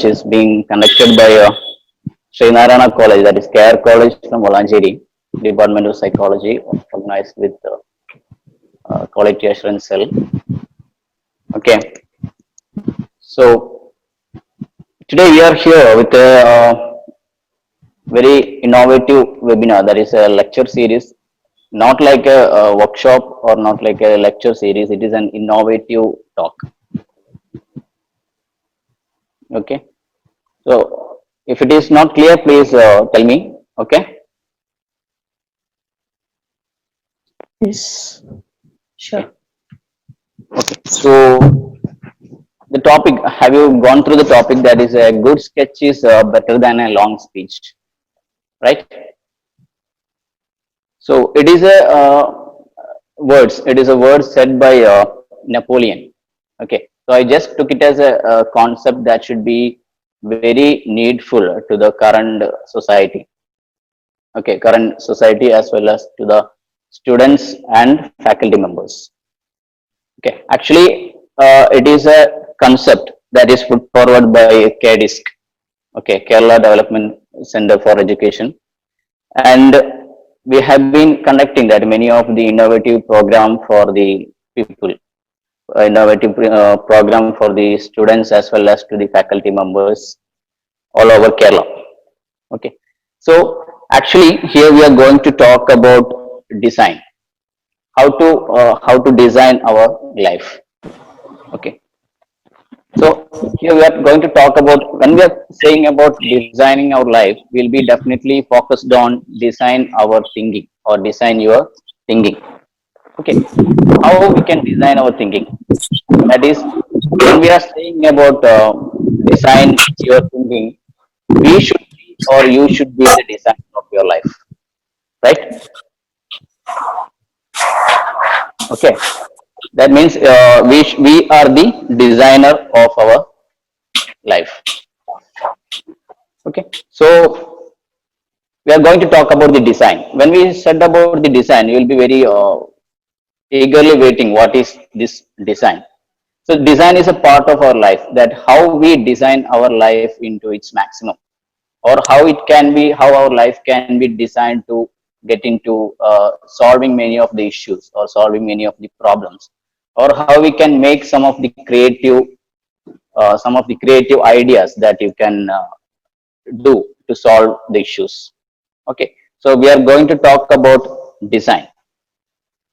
which is being conducted by Srinarayana College, that is Care College from Valancheri, Department of Psychology, organized with Quality Assurance Cell. Okay, so today we are here with a very innovative webinar, that is a lecture series, not like a workshop or not like a lecture series. It is an innovative talk. Okay, so if it is not clear, please tell me. Okay. Yes, sure. Okay. So the topic, have you gone through the topic? That is a good sketch is better than a long speech, right? So it is a words. It is a word said by Napoleon. Okay. So I just took it as a concept that should be very needful to the current society. Okay, current society as well as to the students and faculty members. Okay, actually, it is a concept that is put forward by KDISC, okay, Kerala Development Center for Education, and we have been conducting that many of the innovative program for the people, innovative program for the students as well as to the faculty members all over Kerala. Okay, so actually here we are going to talk about design, how to design our life. Okay, so here we are going to talk about, when we are saying about designing our life, we'll be definitely focused on design our thinking or design your thinking. Okay, how we can design our thinking? That is, when we are saying about design your thinking, we should be or you should be the designer of your life, right? Okay, that means we are the designer of our life. Okay, so we are going to talk about the design. When we said about the design, you will be very eagerly waiting what is this design. So design is a part of our life, that how we design our life into its maximum, or how it can be, how our life can be designed to get into solving many of the issues or solving many of the problems, or how we can make some of the creative ideas that you can do to solve the issues. Okay, so we are going to talk about design.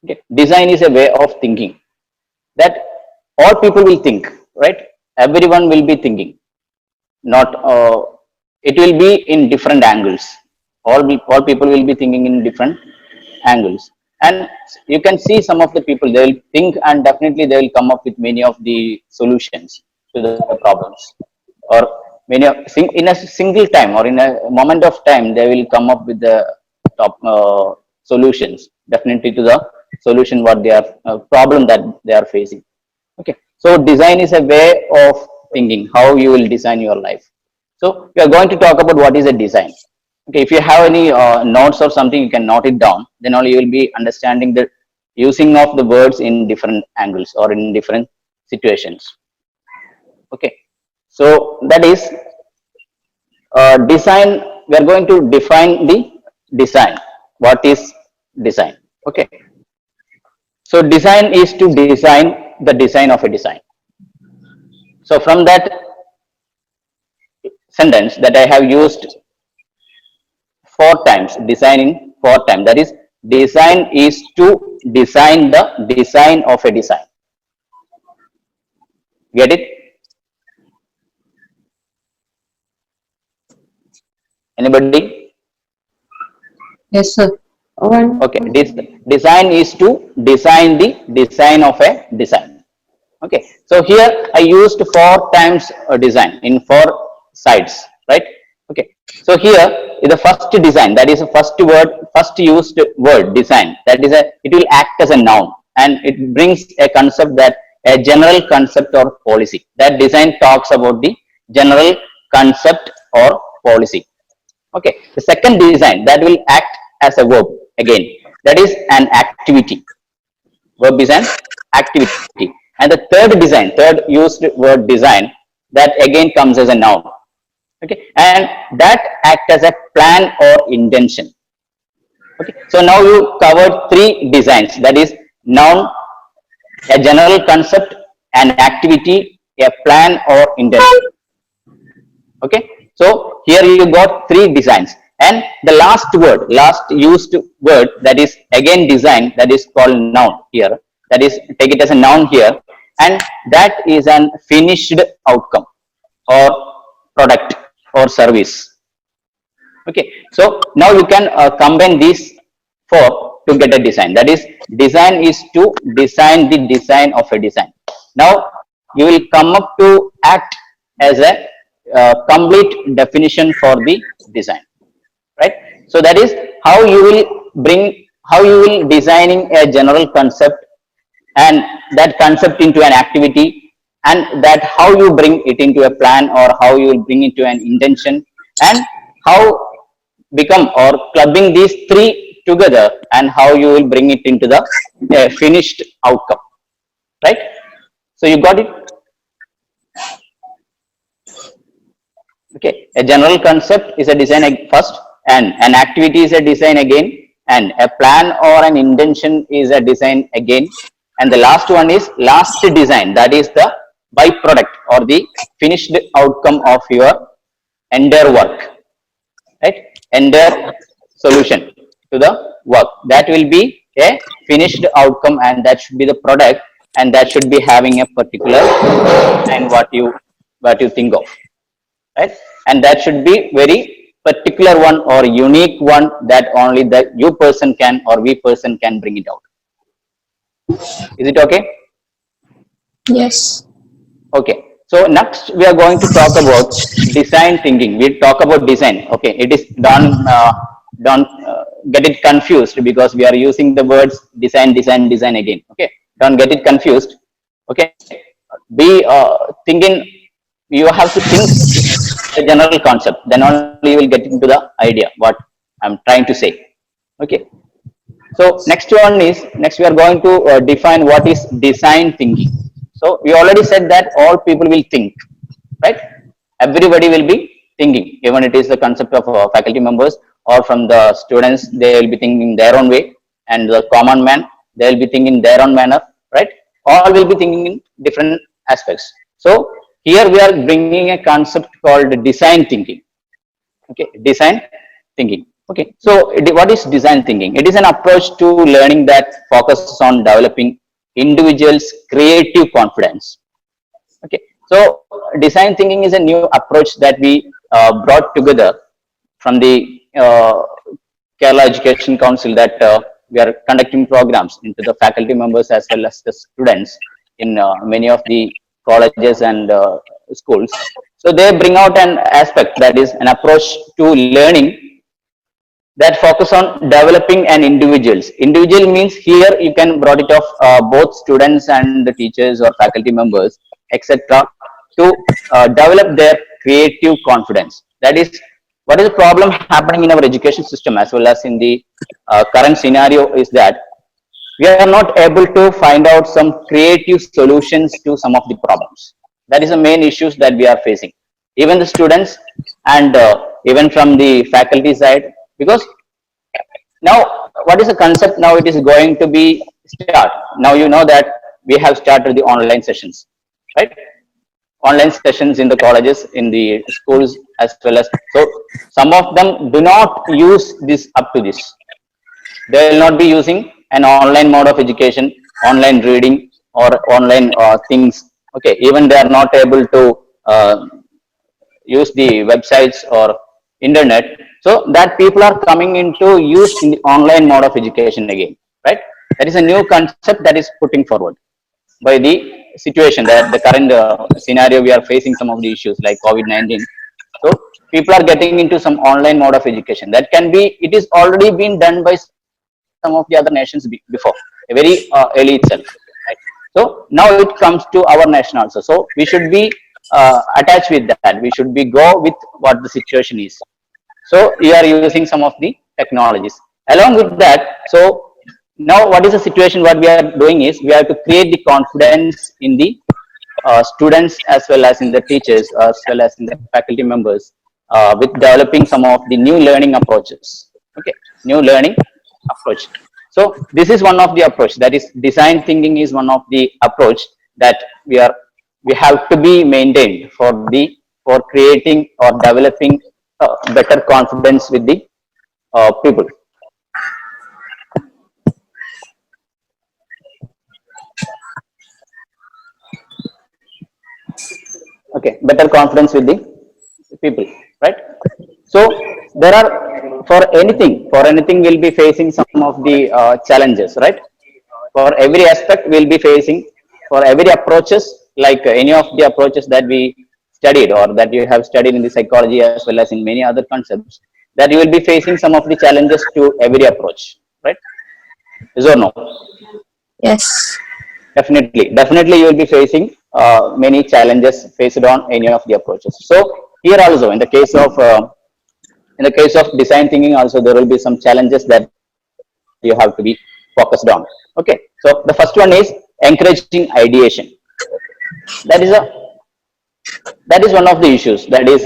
Okay, design is a way of thinking that all people will think, right? Everyone will be thinking, not it will be in different angles. All people will be thinking in different angles, and you can see some of the people, they will think and definitely they will come up with many of the solutions to the problems, or in a single time or in a moment of time they will come up with the top solutions definitely to the solution what they are problem that they are facing. Okay, so design is a way of thinking how you will design your life. So we are going to talk about what is a design. Okay, if you have any notes or something, you can note it down, then only you will be understanding the using of the words in different angles or in different situations. Okay, so that is design. We are going to define the design. What is design? Okay, so design is to design the design of a design. So from that sentence that I have used four times, designing four times, that is, design is to design the design of a design. Get it? Anybody? Yes, sir. One. Okay, design is to design the design of a design. Okay, so here I used four times design in four sides, right? Okay, so here is the first design, that is the first word, first used word design, that is it will act as a noun and it brings a concept, that a general concept or policy. That design talks about the general concept or policy. Okay, the second design, that will act as a verb again, that is an activity. Verb is an activity. And the third design, third used word design, that again comes as a noun, Okay, and that act as a plan or intention. Okay, so now you covered three designs, that is noun, a general concept, an activity, a plan or intention. Okay, so here you got three designs, and the last used word, that is again design, that is called noun here, that is take it as a noun here, and that is an finished outcome or product or service. Okay, so now you can combine these four to get a design, that is design is to design the design of a design. Now you will come up to act as a complete definition for the design, right? So that is how you will bring, how you will designing a general concept, and that concept into an activity, and that how you bring it into a plan, or how you will bring it to an intention, and how become or clubbing these three together, and how you will bring it into the finished outcome, right? So you got it. Okay, a general concept is a design first, and an activity is a design again, and a plan or an intention is a design again, and the last one is last design, that is the byproduct or the finished outcome of your entire work, right? Entire solution to the work, that will be a finished outcome, and that should be the product, and that should be having a particular and what you think of, right? And that should be very particular one or unique one, that only the you person can or we person can bring it out. Is it okay? Yes. Okay, so next we are going to talk about design thinking. We talk about design. Okay, it is don't get it confused, because we are using the words design again. Okay, don't get it confused. Okay, be thinking, you have to think the general concept, then only you will get into the idea what I'm trying to say. Okay, so next we are going to define what is design thinking. So we already said that all people will think, right? Everybody will be thinking, even it is the concept of faculty members or from the students, they will be thinking their own way, and the common man, they will be thinking their own manner, right? All will be thinking in different aspects. So here we are bringing a concept called design thinking. Okay, design thinking. Okay, so what is design thinking? It is an approach to learning that focuses on developing individuals creative confidence. Okay, so design thinking is a new approach that we brought together from the Kerala Education Council, that we are conducting programs into the faculty members as well as the students in many of the colleges and schools. So they bring out an aspect, that is an approach to learning that focus on developing an individuals. Individual means here you can brought it off both students and the teachers or faculty members, etc., to develop their creative confidence. That is what is the problem happening in our education system as well as in the current scenario, is that we are not able to find out some creative solutions to some of the problems. That is the main issues that we are facing, even the students and even from the faculty side, because now what is the concept? Now it is going to be start. Now you know that we have started the online sessions, right? Online sessions in the colleges, in the schools as well as, so some of them do not use this up to this. They will not be using an online mode of education, online reading or online things. Okay, even they are not able to use the websites or internet, so that people are coming into use in the online mode of education again, right? That is a new concept that is putting forward by the situation, that the current scenario we are facing some of the issues like COVID-19. So people are getting into some online mode of education. That can be, it is already been done by some of the other nations before, very early itself, right? So now it comes to our nation also. So we should be attached with that. We should be go with what the situation is. So we are using some of the technologies along with that. So now what is the situation? What we are doing is we have to create the confidence in the students as well as in the teachers as well as in the faculty members, with developing some of the new learning approaches. Okay, new learning approach. So this is one of the approach, that is design thinking is one of the approach that we have to be maintained for creating or developing better confidence with the people. Okay, better confidence with the people, right? So there are, for anything we'll be facing some of the challenges, right? For every aspect we'll be facing, for every approaches, like any of the approaches that we studied or that you have studied in the psychology as well as in many other concepts, that you will be facing some of the challenges to every approach, right? Is or no? Yes. Definitely you will be facing many challenges faced on any of the approaches. So here also, in the case of design thinking also, there will be some challenges that you have to be focused on. Okay, so the first one is encouraging ideation. That is a that is one of the issues, that is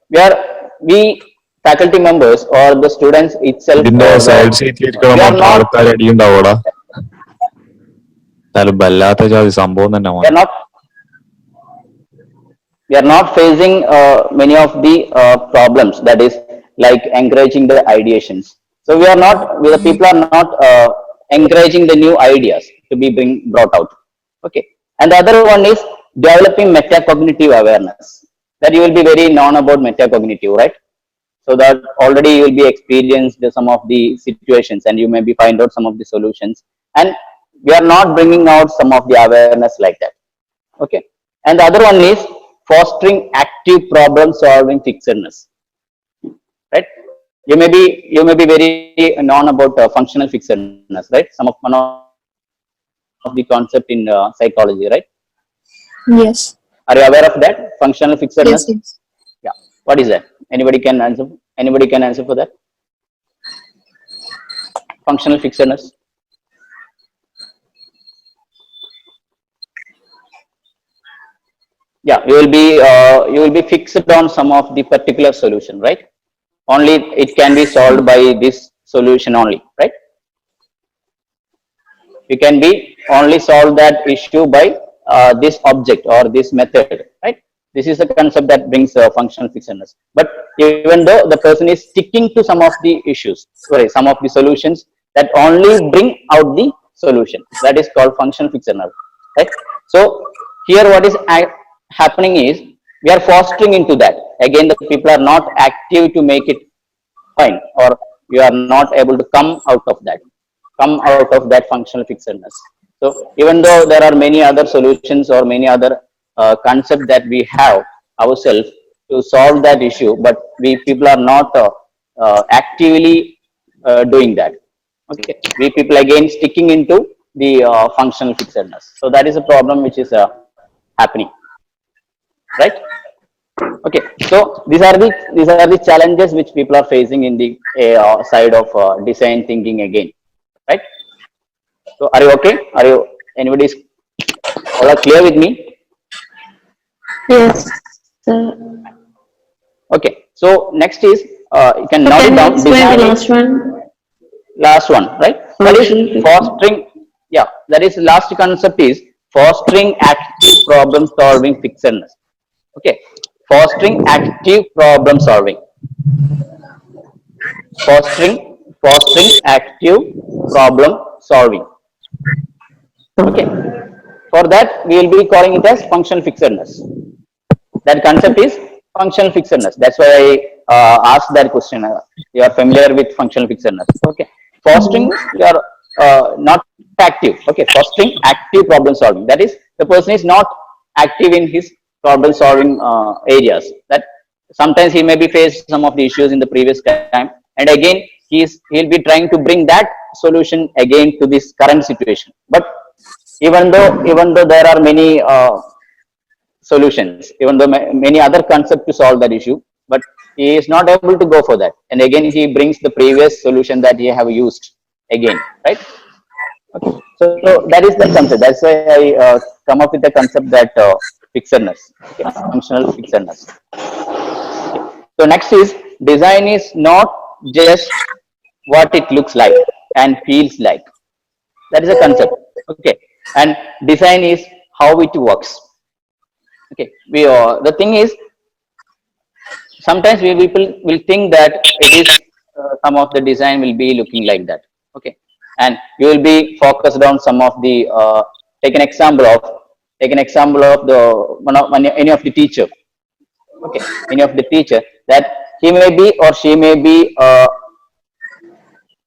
where we faculty members or the students itself, ഇതിന്റെ or side സീറ്റിൽ ഇരിക്കണ we are മാത്രം not ആൾക്കാർ അടിയുണ്ടാവൂടാ. എന്നാലും വല്ലാത്ത ജാതി സംഭവം തന്നെ we are മോനെ. not we are not facing many of the problems, that is like encouraging the ideations. So the people are not encouraging the new ideas to be brought out. Okay, and the other one is developing metacognitive awareness, that you will be very known about metacognitive, right? So that already you will be experienced some of the situations and you may be find out some of the solutions, and we are not bringing out some of the awareness like that. Okay, and the other one is fostering active problem solving fixedness, right? You may be very known about functional fixedness, right? One of the concept in psychology, right? Yes. Are you aware of that functional fixedness? Yes. Yes. Yeah, what is that? Anybody can answer for that? Functional fixedness. Yeah, you will be fixed on some of the particular solution, right? Only it can be solved by this solution only, right? You can be only solve that issue by this object or this method, right? This is the concept that brings functional fixedness. But even though the person is sticking to some of the issues, sorry, some of the solutions that only bring out the solution, that is called functional fixedness, right? So here what is happening is we are fostering into that. Again, the people are not active to make it fine, or you are not able to come out of that functional fixedness. So even though there are many other solutions or many other concepts that we have ourselves to solve that issue, but we people are not actively doing that. Okay, we people again sticking into the functional fixedness. So that is a problem which is happening, right? Okay, so these are the challenges which people are facing in the side of design thinking again, right? So are you okay? Anybody is all are clear with me? Yes. Okay, so next is you can note Can it you down. explain the last one? Last one, right? That is fostering. Yeah, that is last concept is fostering active problem solving fixedness. Okay, fostering active problem solving. Fostering active problem solving. Okay, for that we will be calling it as functional fixedness. That concept is functional fixedness. That's why I asked that question. You are familiar with functional fixedness. Okay, fostering, you are not active. Okay, fostering active problem solving, that is the person is not active in his problem solving areas. That sometimes he may be faced some of the issues in the previous time, and again he'll be trying to bring that solution again to this current situation. But even though there are many solutions, even though many other concepts to solve that issue, but he is not able to go for that, and again he brings the previous solution that he have used again, right? Okay. So that is the concept. That's why I come up with the concept that fixedness, okay, functional fixedness. Okay. So next is design is not just what it looks like and feels like. That is a concept. Okay. And design is how it works. Okay. The thing is, sometimes we people will think that it is some of the design will be looking like that. Okay. And you will be focused on some of the take an example of the any of the teacher. Okay. Any of the teacher that he may be or she may be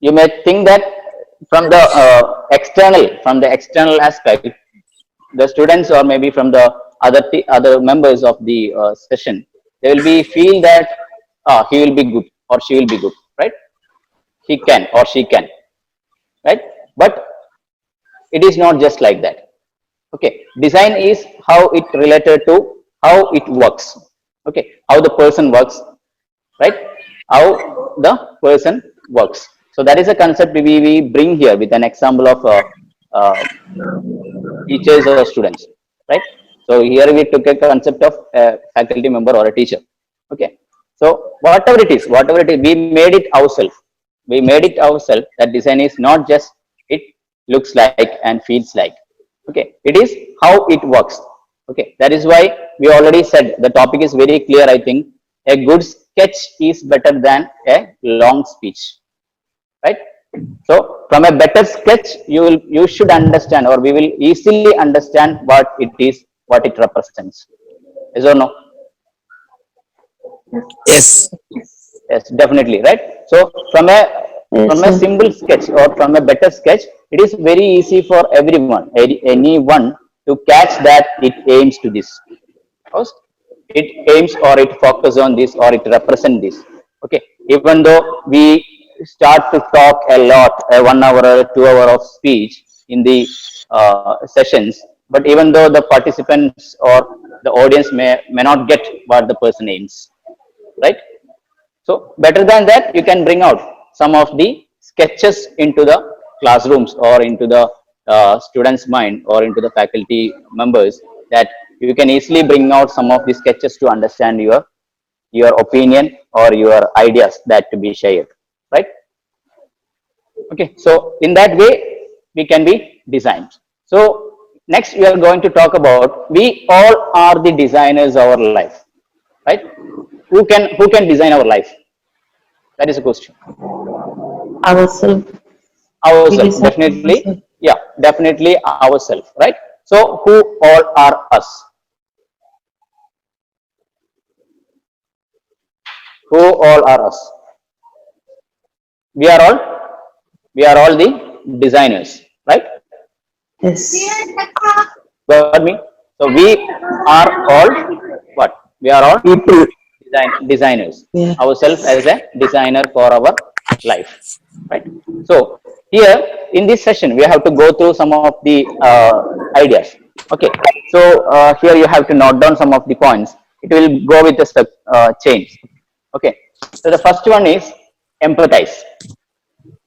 you may think that from the external aspect, the students or maybe from the other members of the session, they will be feel that he will be good or she will be good, right? He can or she can, right? But it is not just like that. Okay. Design is how it related to how it works. Okay. How the person works, right? How the person works. So that is a concept we bring here with an example of uh, teachers or students, right? So here we took a concept of a faculty member or a teacher. Okay. So whatever it is, we made it ourselves. We made it ourselves. That design is not just it looks like and feels like. Okay. It is how it works. Okay. That is why we already said the topic is very clear. I think a good sketch is better than a long speech, right? So from a better sketch, you should understand, or we will easily understand what it is, what it represents. Yes or no? Yes. Yes, definitely, right? So from a simple sketch or from a better sketch, it is very easy for anyone to catch that it aims to this. First, it aims or it focuses on this or it represents this. Okay. Even though we start to talk a lot, 1 hour or 2 hour of speech in the sessions, but even though the participants or the audience may not get what the person aims, right? So better than that, you can bring out some of the sketches into the classrooms or into the students' mind or into the faculty members, that you can easily bring out some of the sketches to understand your opinion or your ideas that to be shared, right? Okay. So in that way, we can be designed. So next we are going to talk about, we all are the designers of our life, right? Who can design our life? That is a question. Ourselves. Ourselves, definitely. Yeah, definitely ourselves, right? So who all are us? Who all are us? We are all the designers, right? Yes. Got me? So we are all what? We are all People. designers. Yeah. Ourselves as a designer for our life, right? So here in this session, we have to go through some of the ideas. Okay. So here you have to note down some of the points. It will go with the change. Okay. So the first one is empathize.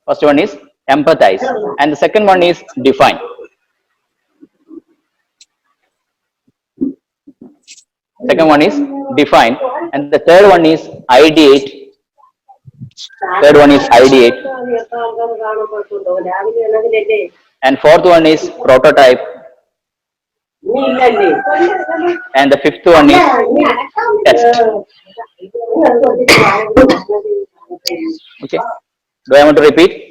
First one is empathize, and the second one is define. Second one is define, and the third one is ideate. Third one is ideate, and fourth one is prototype, and the fifth one is test. Okay. Do I want to repeat?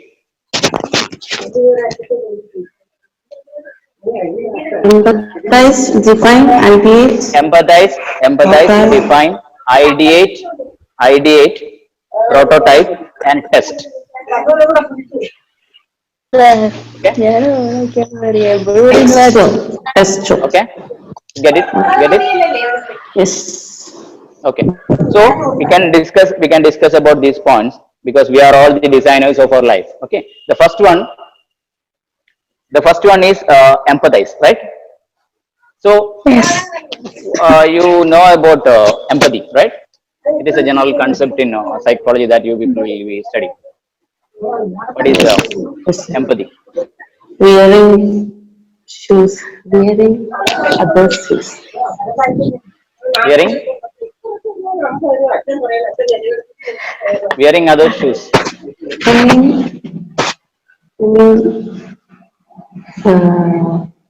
Empathize, define, ideate. Empathize, Okay. define, ideate, prototype, and test. Test. Okay. Get it? Get it? Yes. Okay. So we can discuss about these points, because we are all the designers of our life. Okay. The first one is empathize, right? So you know about empathy, right? It is a general concept in psychology that you people will study. What is Yes. empathy? Wearing shoes. Wearing other shoes. Hearing Wearing other shoes.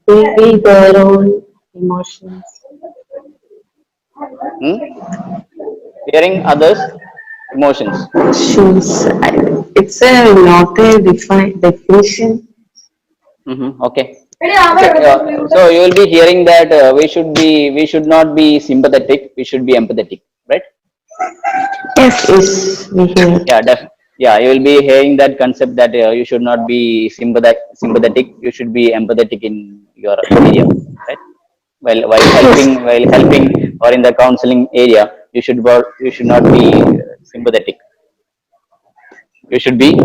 Maybe their own emotions. Hmm? Wearing others' emotions. Shoes. It's a not a defined definition. Okay. So you will be hearing that we should not be sympathetic. We should be empathetic, right? Yes, yes, we hear. Yeah, you will be hearing that concept that you should not be sympathetic. You should be empathetic in your area, right? While helping or in the counseling area, you should not be sympathetic. You should be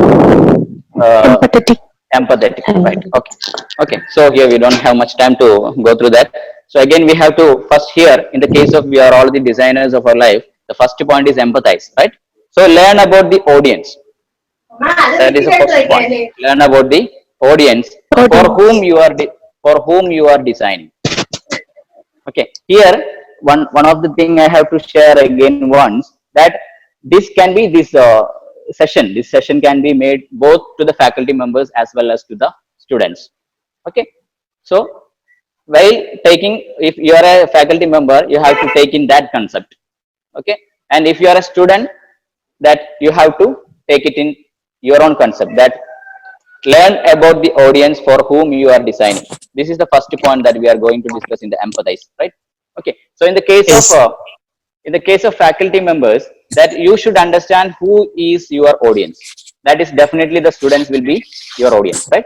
uh, Empathetic. empathetic, right? Okay, so here we don't have much time to go through that. So again, we have to first here, in the case of we are all the designers of our life, the first point is empathize, right? So learn about the audience. That is the first point. Learn about the audience for whom you are designing. Okay, here one of the thing I have to share again once, that this can be this session can be made both to the faculty members as well as to the students. Okay, so while taking, if you are a faculty member, you have to take in that concept. Okay, and if you are a student, that you have to take it in your own concept, that learn about the audience for whom you are designing. This is the first point that we are going to discuss in the empathize, right? Okay, so in the case of faculty members, that you should understand who is your audience. That is definitely the students will be your audience, right?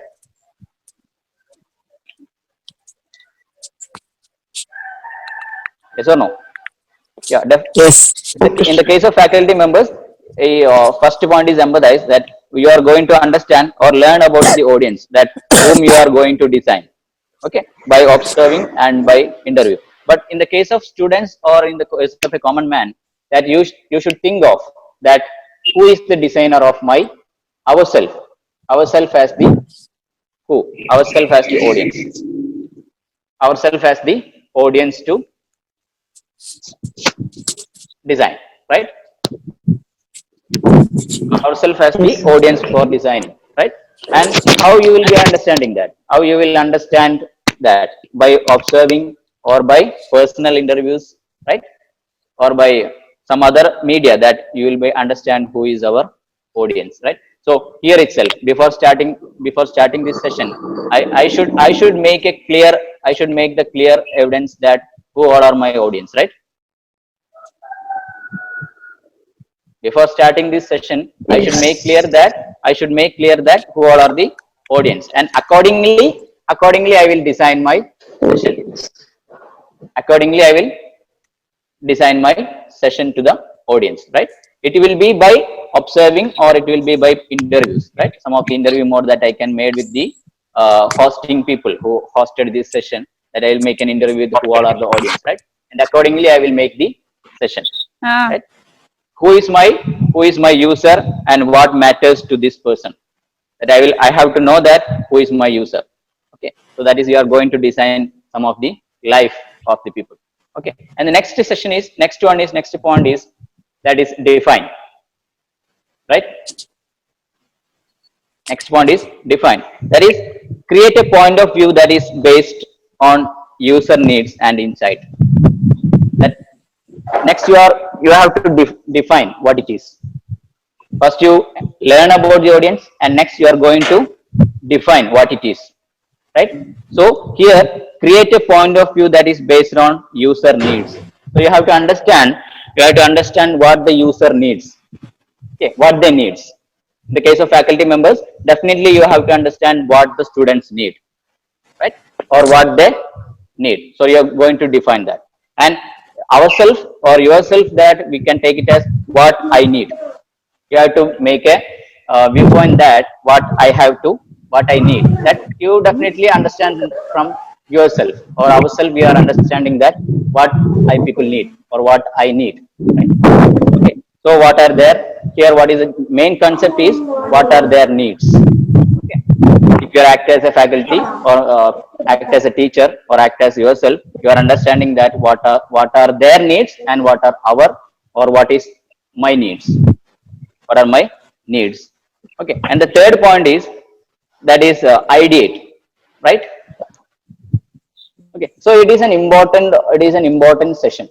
Yes or no? Yeah, Yes. in the case of faculty members, first point is empathize, that you are going to understand or learn about the audience that whom you are going to design. Okay, by observing and by interview. But in the case of students or in the case of a common man, that you should think of that who is the designer of my ourself as the who, ourself as the audience, ourself as the audience to design, right? Ourselves as the audience for designing, right? And how you will be understanding that? How you will understand that? By observing or by personal interviews, right? Or by some other media, that you will be understand who is our audience, right? So here itself, before starting this session, I should make a clear, I should make the clear evidence that who all are my audience, right? Before starting this session, I should make clear that who all are the audience, and accordingly I will design my session. Accordingly I will design my session to the audience, right? It will be by observing or it will be by interviews, right? Some of the interview mode that I can made with the hosting people who hosted this session, that I will make an interview with who all are the audience, right? And accordingly I will make the session, right? Who is my user and what matters to this person, that I have to know that who is my user. Okay, so that is, you are going to design some of the life of the people. Okay, and the next point is that is define, right? Next point is define, that is create a point of view that is based on user needs and insight. That next you have to define what it is. First you learn about the audience, and next you are going to define what it is, right? So here, create a point of view that is based on user needs. So you have to understand what the user needs. Okay, what they needs. In the case of faculty members, definitely you have to understand what the students need, right? Or what they need. So you are going to define that. And ourselves or yourself, that we can take it as what I need. You have to make a viewpoint that what I need, that you definitely understand from yourself or ourselves. We are understanding that what I people need or what I need, right? Okay, so what are there here, what is the main concept is what are their needs. Okay, if you act as a faculty or act as a teacher or act as yourself, you are understanding that what are their needs and what are our or what is my needs, what are my needs. Okay, and the third point is that is ideate, right? Okay, so it is an important session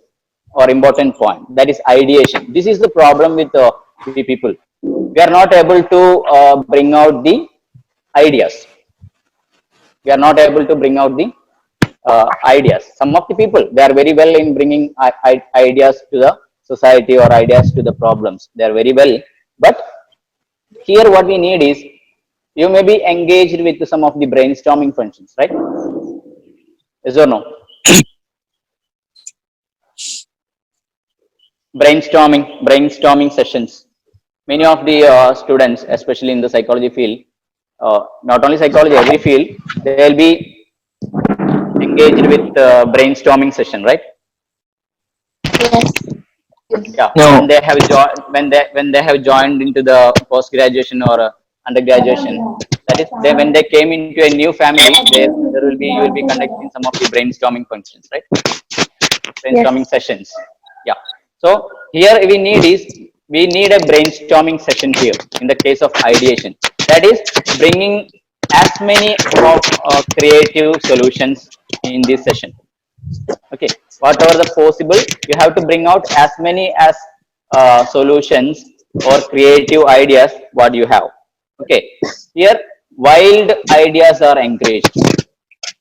or important point, that is ideation. This is the problem with the people. We are not able to bring out the ideas. We are not able to bring out the ideas. Some of the people, they are very well in bringing ideas to the society or ideas to the problems. They are very well, but here what we need is you may be engaged with some of the brainstorming functions, right? Yes or no? Brainstorming sessions. Many of the students, especially in the psychology field, not only psychology, every field, they will be engaged with brainstorming session, right? Yes. Yeah, No. when they have joined into the post graduation or undergraduation, that is when they came into a new family, there will be, you will be conducting some of the brainstorming functions, right? Yes. Brainstorming sessions. Yeah, so here we need a brainstorming session here in the case of ideation, that is bringing as many of creative solutions in this session. Okay, whatever the possible, you have to bring out as many as solutions or creative ideas what you have. Okay, here wild ideas are encouraged,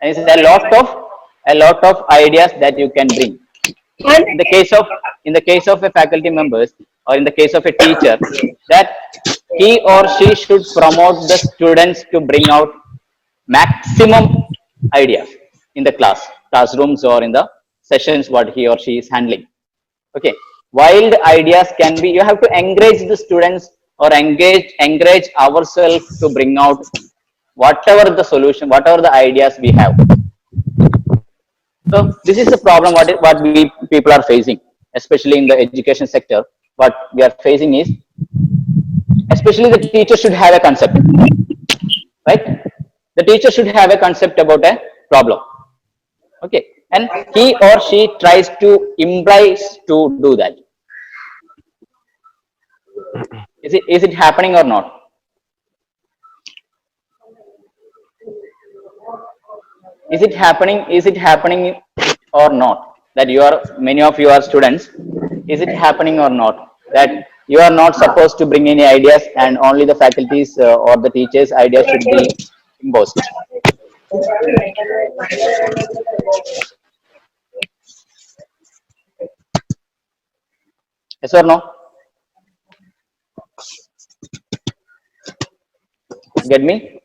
and it's a lot of ideas that you can bring. In the case of a faculty members, or in the case of a teacher, that he or she should promote the students to bring out maximum ideas in the classrooms or in the sessions what he or she is handling. Okay, wild ideas can be, you have to encourage the students or encourage ourselves to bring out whatever the solution, whatever the ideas we have. So this is the problem what we people are facing, especially in the education sector. What we are facing is, especially the teacher should have a concept, right? The teacher should have a concept about a problem. Okay, and he or she tries to implies to do that. Is it happening or not? Is it happening or not, that you are, many of you are students, is it happening or not, that you are not supposed to bring any ideas and only the faculties or the teachers ideas should be imposed? Yes or no? Get me?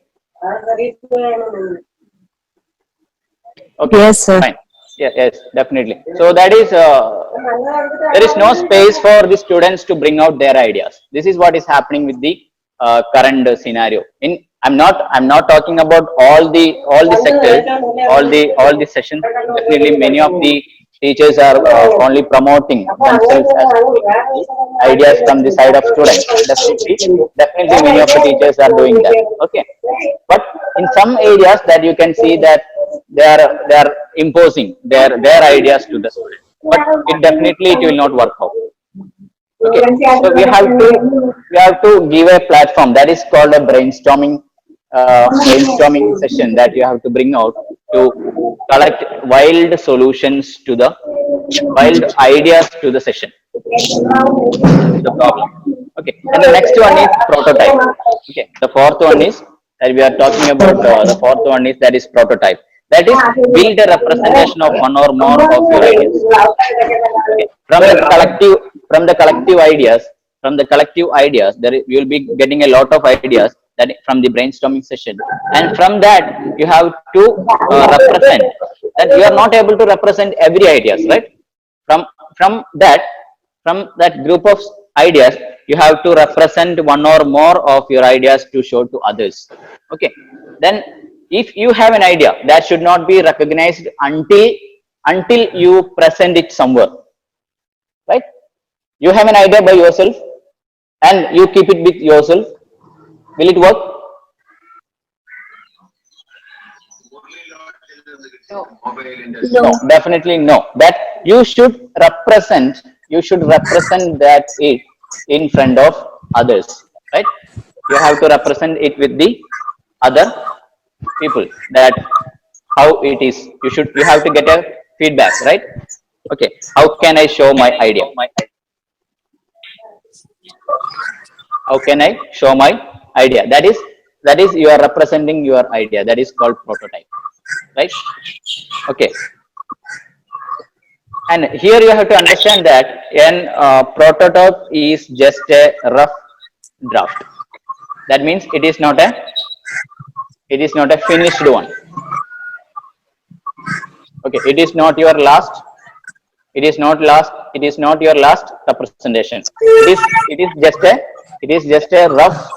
Okay, Yes, sir. fine. Yeah, yes, definitely. So that is there is no space for the students to bring out their ideas. This is what is happening with the current scenario. I'm not talking about all the sectors, all the sessions. Definitely, many of the teachers are only promoting themselves as ideas from the side of students. Definitely, many of the teachers are doing that. Okay, but in some areas that you can see that they are imposing their ideas to the students, but it definitely it will not work out. Okay, so we have to give a platform that is called a brainstorming session, that you have to bring out to collect wild solutions to the wild ideas to the session, the problem. Okay, and the next one is prototype. Okay, the fourth one is that we are talking about. The fourth one is that is prototype. That is build a representation of one or more of your ideas. Okay, from the collective ideas, you will be getting a lot of ideas that from the brainstorming session, and from that you have to represent. That you are not able to represent every ideas, right? From from that from that group of ideas, you have to represent one or more of your ideas to show to others. Okay, then if you have an idea, that should not be recognized until you present it somewhere, right? You have an idea by yourself and you keep it with yourself, will it work? No. No, definitely no. That you should represent you should represent that it in front of others, right? You have to represent it with the other people, that how it is. You have to get a feedback, right? Okay, how can I show my idea? How can I show my idea? That is you are representing your idea. That is called prototype, right? Okay, and here you have to understand that an prototype is just a rough draft. That means it is not a finished one. Okay, it is not your last. It is not your last representation. It is just a rough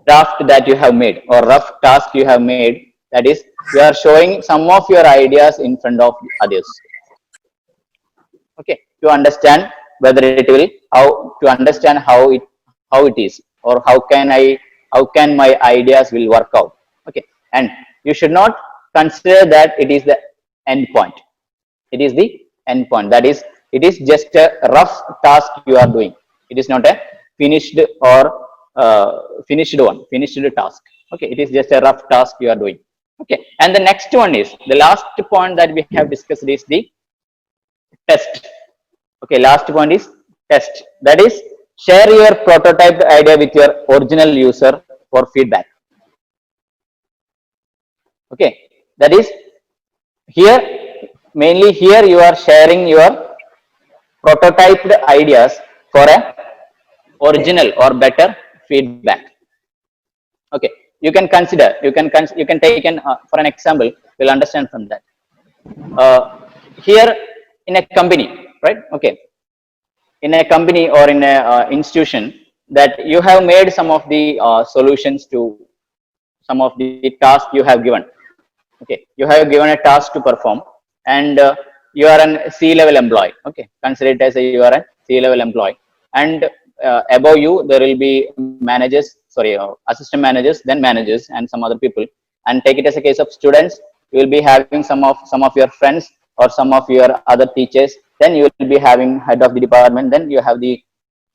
draft that you have made, or rough task you have made. That is, you are showing some of your ideas in front of others. Okay, to understand whether it will, to understand how it is, or how can my ideas will work out. Okay, and you should not consider that it is the end point. It is the end point. That is, it is just a rough task you are doing. It is not a finished or finished task. Okay, it is just a rough task you are doing. Okay, and the next one is, the last point that we have discussed is the test. Okay, last point is test. That is, share your prototyped idea with your original user for feedback. Okay, that is, here mainly here you are sharing your prototyped ideas for a original or better feedback. Okay, you can consider, you can take an for an example, we'll understand from that. Here in a company, right? Okay, in a company or in a institution, that you have made some of the solutions to some of the tasks you have given. Okay, you have given a task to perform, and you are an C-level employee. Okay, consider it as you are a C-level employee, and above you there will be managers, assistant managers, then managers, and some other people. And take it as a case of students, you will be having some of your friends or some of your other teachers. Then you will be having head of the department, then you have the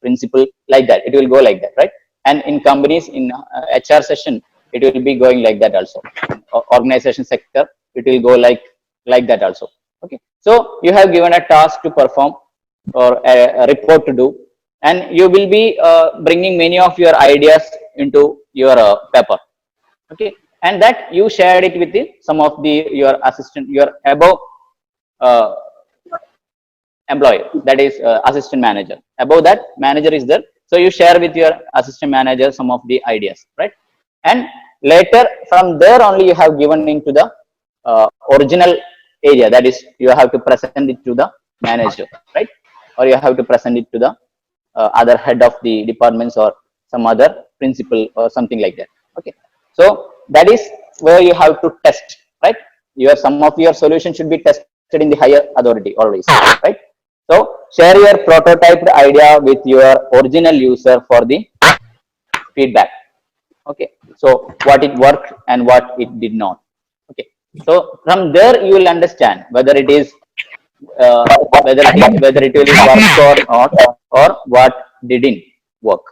principal, like that. It will go like that, right? And in companies, in HR session, it will be going like that also. Organization sector, it will go like that also. Okay, so you have given a task to perform, or a report to do, and you will be bringing many of your ideas into your paper. Okay, and that you shared it with some of your assistant, your above employee, that is assistant manager. Above that, manager is there, so you share with your assistant manager some of the ideas, right? And later, from there only, you have given into the original area. That is, you have to present it to the manager, right? Or you have to present it to the other head of the departments, or some other principal, or something like that. Okay, so that is where you have to test, right? Some of your solution should be tested in the higher authority always, right? So share your prototyped idea with your original user for the feedback. Okay, so what it worked and what it did not. Okay, so from there you will understand whether it is whether it will work or not, or what didn't work.